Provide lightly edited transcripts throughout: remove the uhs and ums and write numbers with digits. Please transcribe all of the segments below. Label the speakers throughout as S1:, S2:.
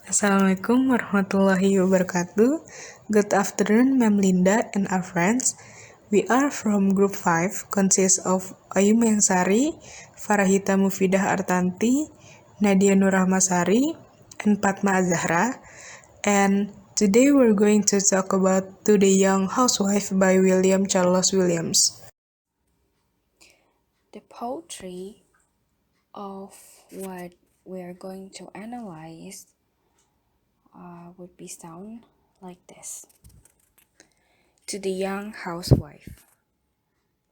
S1: Assalamualaikum warahmatullahi wabarakatuh. Good afternoon, Ma'am Linda and our friends. We are from Group 5, consists of Ayu Mengsari, Farahita Mufidah Artanti, Nadia Nurahmasari, and Padma Azahra. And today we're going to talk about To the Young Housewife by William Charles Williams.
S2: The poetry of what we're going to analyze would be sound like this. To the young housewife.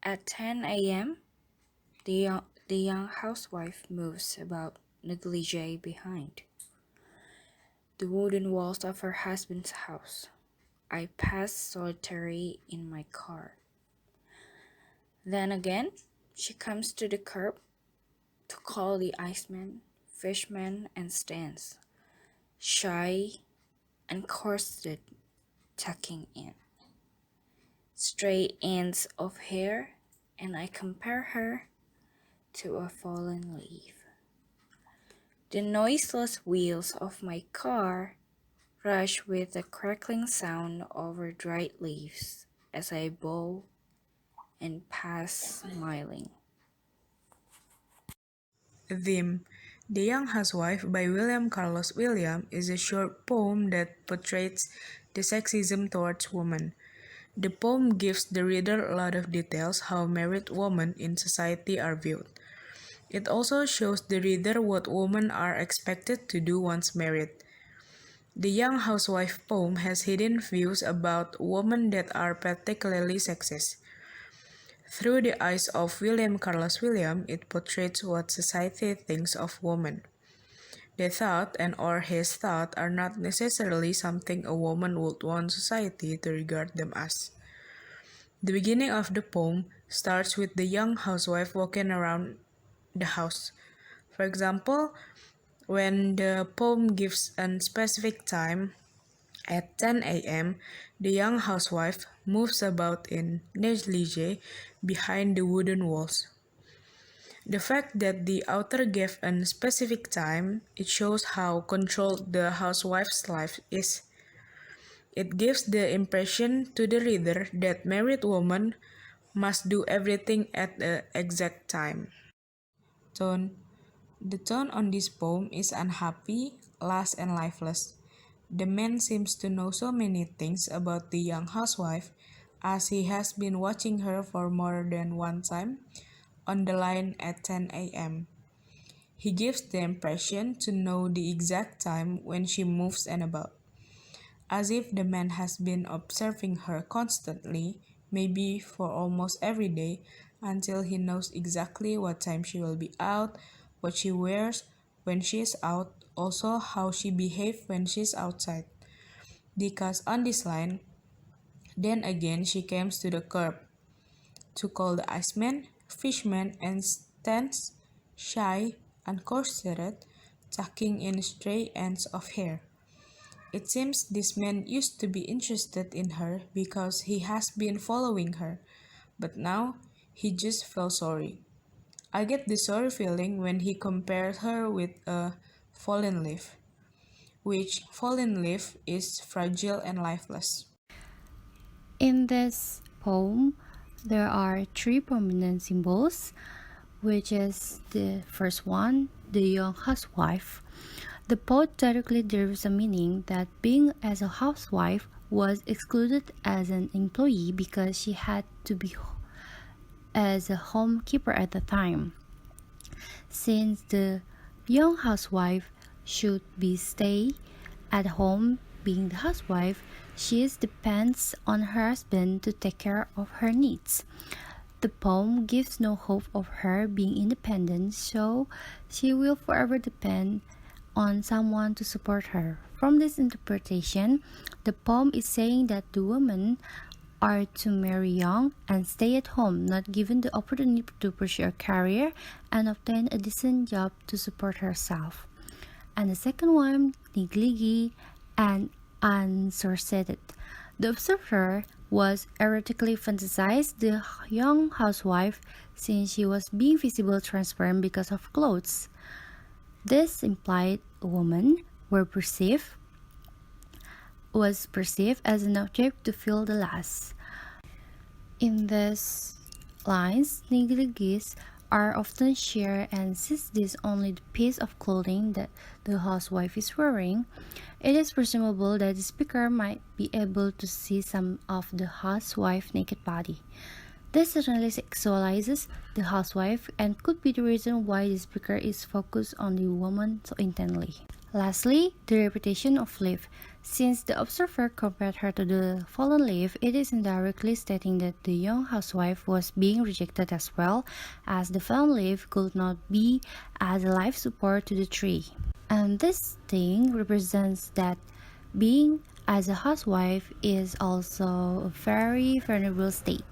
S2: At 10 a.m., the young housewife moves about negligee behind the wooden walls of her husband's house. I pass solitary in my car. Then again, she comes to the curb to call the iceman, fishman, and stands, shy and corseted, tucking in straight ends of hair, and I compare her to a fallen leaf. The noiseless wheels of my car rush with a crackling sound over dried leaves as I bow and pass smiling.
S1: Theme: The Young Housewife by William Carlos Williams is a short poem that portrays the sexism towards women. The poem gives the reader a lot of details how married women in society are viewed. It also shows the reader what women are expected to do once married. The Young Housewife poem has hidden views about women that are particularly sexist. Through the eyes of William Carlos Williams, it portrays what society thinks of women. Their thought and or his thought are not necessarily something a woman would want society to regard them as. The beginning of the poem starts with the young housewife walking around the house. For example, when the poem gives a specific time at 10 a.m., the young housewife moves about in negligee behind the wooden walls. The fact that the author gave a specific time, it shows how controlled the housewife's life is. It gives the impression to the reader that married women must do everything at the exact time. Tone. The tone on this poem is unhappy, lost, and lifeless. The man seems to know so many things about the young housewife, as he has been watching her for more than one time on the line at 10 a.m. He gives the impression to know the exact time when she moves and about, as if the man has been observing her constantly, maybe for almost every day, until he knows exactly what time she will be out, what she wears when she is out, also how she behaves when she's outside. Because on this line, then again she comes to the curb to call the iceman, fishman, and stands, shy, uncorseted, tucking in stray ends of hair. It seems this man used to be interested in her because he has been following her, but now he just felt sorry. I get the sorry feeling when he compares her with a fallen leaf, which fallen leaf is fragile and lifeless.
S3: In this poem, there are three prominent symbols, which is the first one, the young housewife. The poet directly derives a meaning that being as a housewife was excluded as an employee because she had to be as a homekeeper at the time. Since the young housewife should be stay at home being the housewife, she depends on her husband to take care of her needs. The poem gives no hope of her being independent, so she will forever depend on someone to support her. From this interpretation, the poem is saying that the women are to marry young and stay at home, not given the opportunity to pursue a career and obtain a decent job to support herself. And the second one, negligee and unsorted. The observer was erotically fantasized the young housewife since she was being visibly transparent because of clothes. This implied a woman were perceived was perceived as an object to fill the loss. In these lines, negligees are often shared, and since this is only the piece of clothing that the housewife is wearing, it is presumable that the speaker might be able to see some of the housewife's naked body. This certainly sexualizes the housewife and could be the reason why the speaker is focused on the woman so intently. Lastly, the repetition of leaf. Since the observer compared her to the fallen leaf, it is indirectly stating that the young housewife was being rejected as well, as the fallen leaf could not be as a life support to the tree. And this thing represents that being as a housewife is also a very vulnerable state.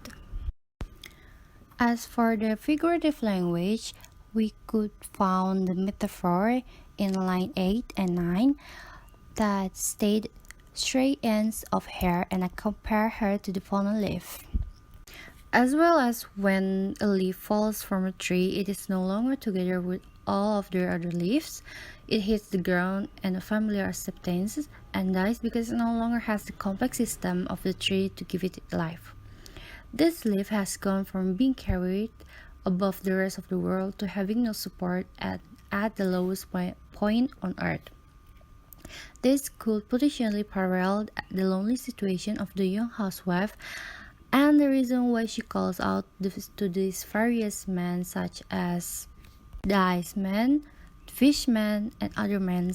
S3: As for the figurative language, we could found the metaphor in line 8 and 9 that state stray ends of hair, and I compare her to the fallen leaf. As well as when a leaf falls from a tree, it is no longer together with all of the other leaves. It hits the ground and a familiar acceptance and dies because it no longer has the complex system of the tree to give it life. This leaf has gone from being carried above the rest of the world to having no support at the lowest point on earth. This could potentially parallel the lonely situation of the young housewife and the reason why she calls out to these various men such as the iceman, fishman, and other men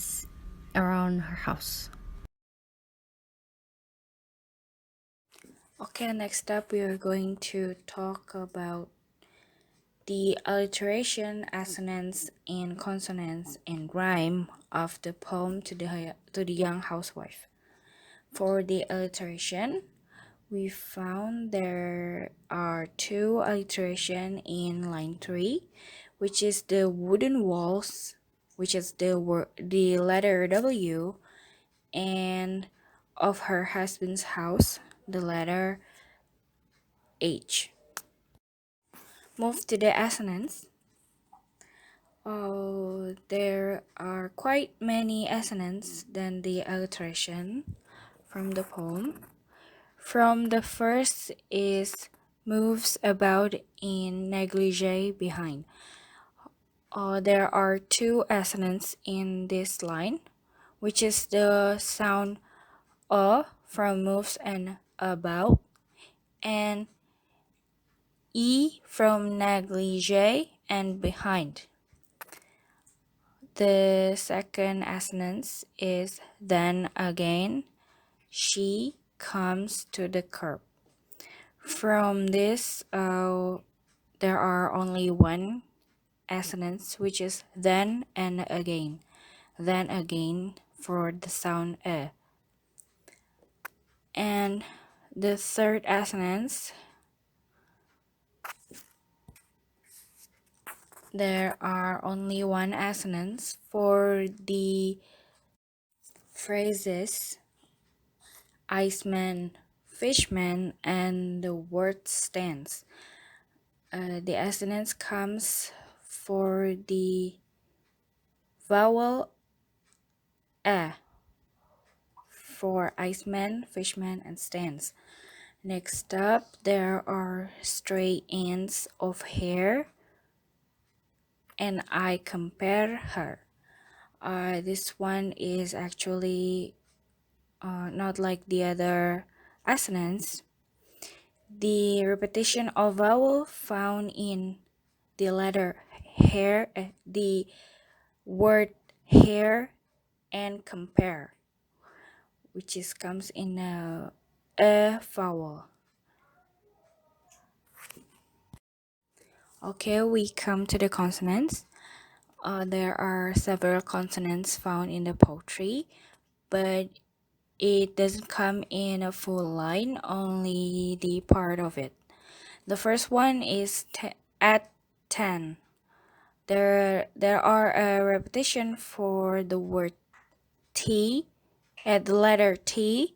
S3: around her house.
S2: Okay, next up we are going to talk about the alliteration, assonance, and consonance and rhyme of the poem to the young housewife. For the alliteration, we found there are two alliteration in line 3, which is the wooden walls, which is the letter W, and of her husband's house, the letter H. Move to the assonance. Oh, there are quite many assonants than the alliteration from the poem. From the first is moves about in negligee behind. There are two assonants in this line, which is the sound from moves and about, and E from negligee and behind. The second assonance is then again, she comes to the curb. From this, there are only one assonance, which is then and again. Then again for the sound And the third assonance, there are only one assonance for the phrases iceman, fishman, and the word stands. The assonance comes for the vowel for iceman, fishman, and stands. Next up, there are stray ends of hair, and I compare her. This one is actually not like the other assonance. The repetition of vowel found in the letter hair, the word hair, and compare, which is comes in a vowel. Okay, we come to the consonants. There are several consonants found in the poetry, but it doesn't come in a full line, only the part of it. The first one is at 10. There are a repetition for the word T at the letter T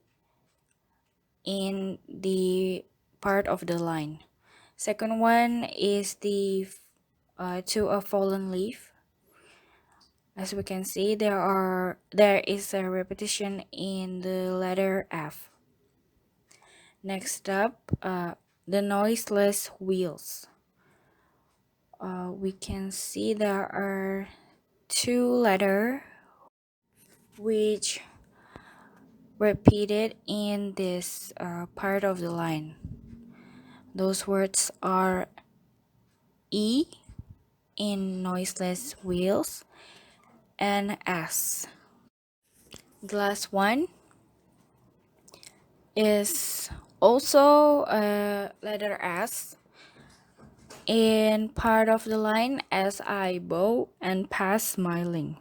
S2: in the part of the line. Second one is the to a fallen leaf. As we can see, there is a repetition in the letter F. Next up, the noiseless wheels. We can see there are two letters which repeated in this part of the line. Those words are E in noiseless wheels and S. The last one is also a letter S in part of the line as I bow and pass smiling.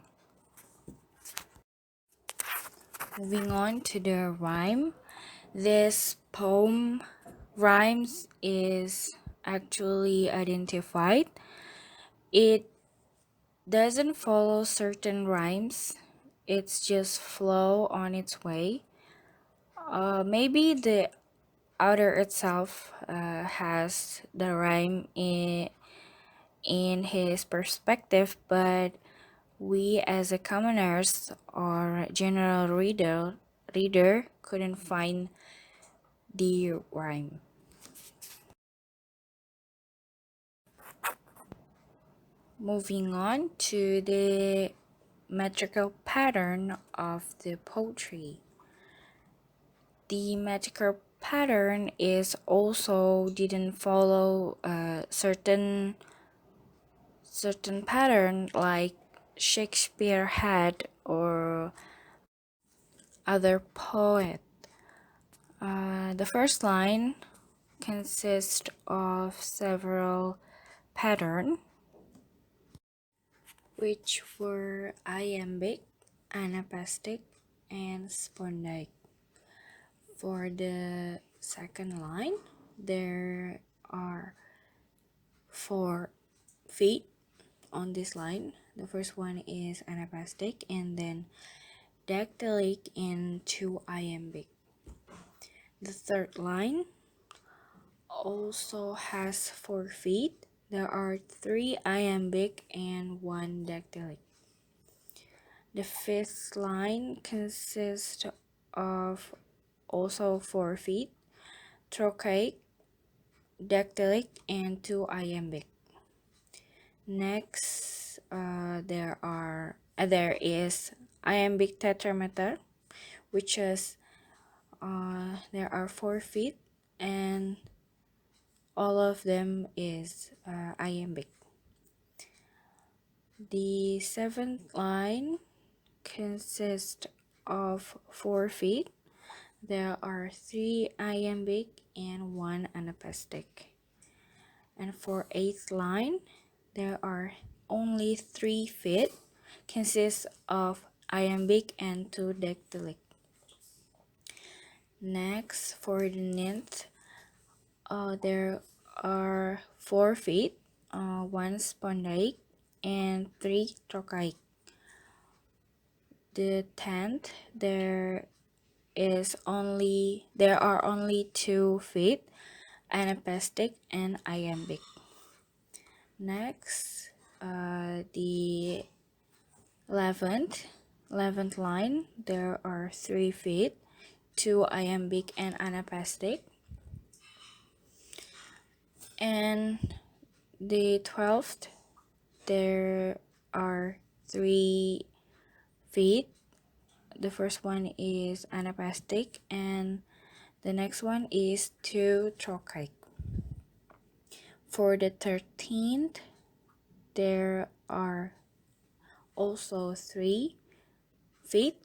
S2: Moving on to the rhyme. This poem rhymes is actually identified. It doesn't follow certain rhymes. It's just flow on its way. Maybe the outer itself has the rhyme in his perspective, but we as a commoners or general reader couldn't find the rhyme. Moving on to the metrical pattern of the poetry. The metrical pattern is also didn't follow a certain pattern like Shakespeare had or other poet. The first line consists of several patterns, which were iambic, anapestic, and spondaic. For the second line, there are 4 feet on this line. The first one is anapestic, and then dactylic and 2 iambic. The third line also has 4 feet. There are 3 iambic and 1 dactylic. The fifth line consists of also 4 feet, trochaic, dactylic, and 2 iambic. Next, there is iambic tetrameter, which is there are 4 feet, and all of them is iambic. The seventh line consists of 4 feet. There are 3 iambic and 1 anapestic. And for eighth line, there are only 3 feet, consists of iambic and 2 dactylic. Next, for the ninth, there are 4 feet, 1 spondaic, and 3 trochaic. The 10th, there are only 2 feet, anapestic and iambic. Next, the 11th line, there are 3 feet, 2 iambic and anapestic. And the 12th, there are 3 feet. The first one is anapestic, and the next one is 2 trochaic. For the 13th, there are also 3 feet.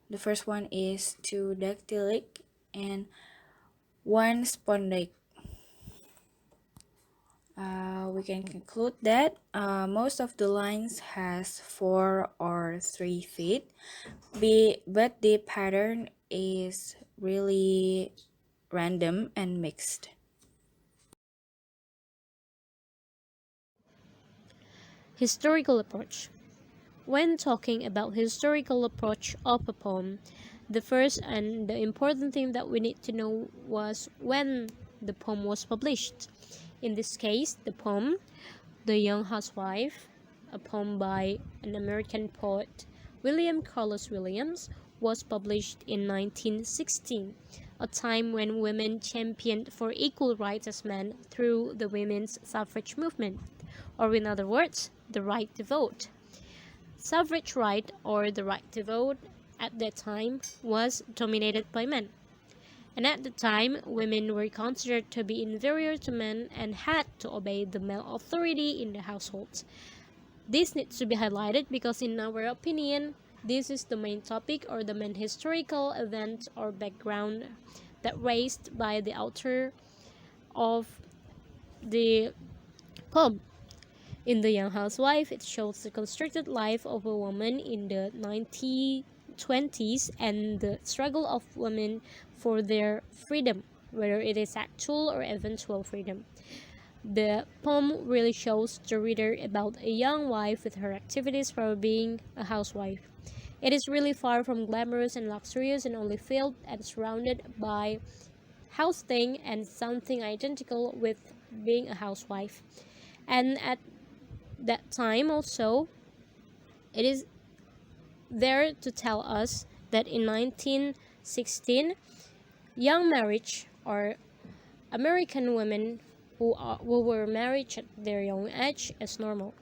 S2: The first one is 2 dactylic and 1 spondaic. We can conclude that most of the lines has 4 or 3 feet, but the pattern is really random and mixed.
S4: Historical approach. When talking about historical approach of a poem, the first and the important thing that we need to know was when the poem was published. In this case, the poem, The Young Housewife a poem by an American poet, William Carlos Williams, was published in 1916, a time when women championed for equal rights as men through the women's suffrage movement, or in other words, the right to vote. Suffrage right, or the right to vote, at that time was dominated by men. And at the time, women were considered to be inferior to men and had to obey the male authority in the household. This needs to be highlighted because, in our opinion, this is the main topic or the main historical event or background that raised by the author of the poem. In The Young Housewife, it shows the constructed life of a woman in the 1920s and the struggle of women for their freedom, whether it is actual or eventual freedom. The poem really shows the reader about a young wife with her activities for being a housewife. It is really far from glamorous and luxurious and only filled and surrounded by house thing and something identical with being a housewife. And at that time also, it is there to tell us that in 1916, young marriage or American women who were married at their young age is normal.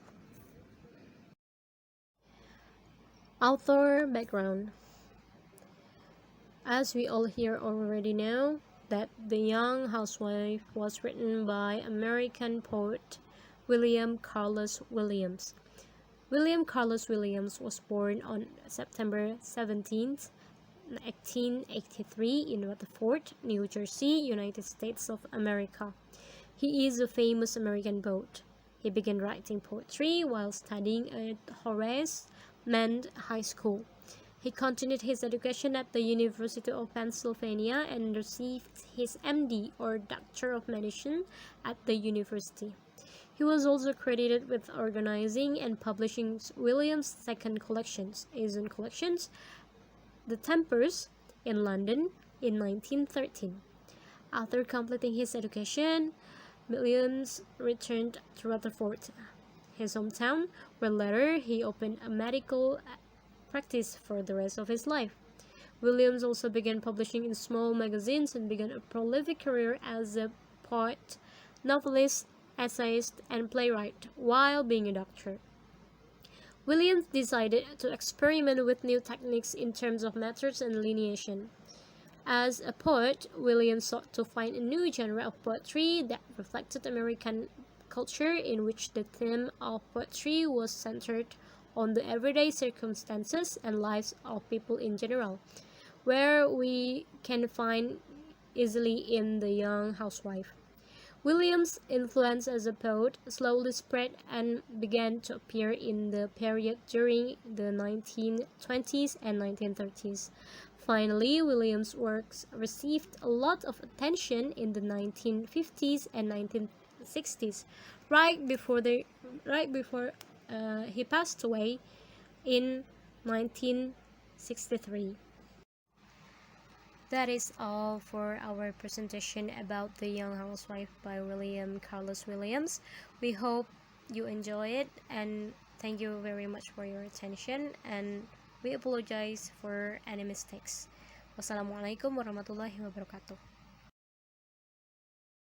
S4: Author background. As we all here already know, that The Young Housewife was written by American poet William Carlos Williams. William Carlos Williams was born on September 17th, 1883 in Rutherford, New Jersey, United States of America. He is a famous American poet. He began writing poetry while studying at Horace Mann High School. He continued his education at the University of Pennsylvania and received his MD or Doctor of Medicine at the university. He was also credited with organizing and publishing Williams' second collections, Asian Collections, The Tempers, in London in 1913. After completing his education, Williams returned to Rutherford, his hometown, where later he opened a medical practice for the rest of his life. Williams also began publishing in small magazines and began a prolific career as a poet, novelist, essayist, and playwright while being a doctor. Williams decided to experiment with new techniques in terms of methods and lineation. As a poet, Williams sought to find a new genre of poetry that reflected American culture, in which the theme of poetry was centered on the everyday circumstances and lives of people in general, where we can find easily in The Young Housewife. Williams' influence as a poet slowly spread and began to appear in the period during the 1920s and 1930s. Finally, Williams' works received a lot of attention in the 1950s and 1960s, right before he passed away in 1963. That is all for our presentation about The Young Housewife by William Carlos Williams. We hope you enjoy it, and thank you very much for your attention, and we apologize for any mistakes. Wassalamualaikum warahmatullahi wabarakatuh.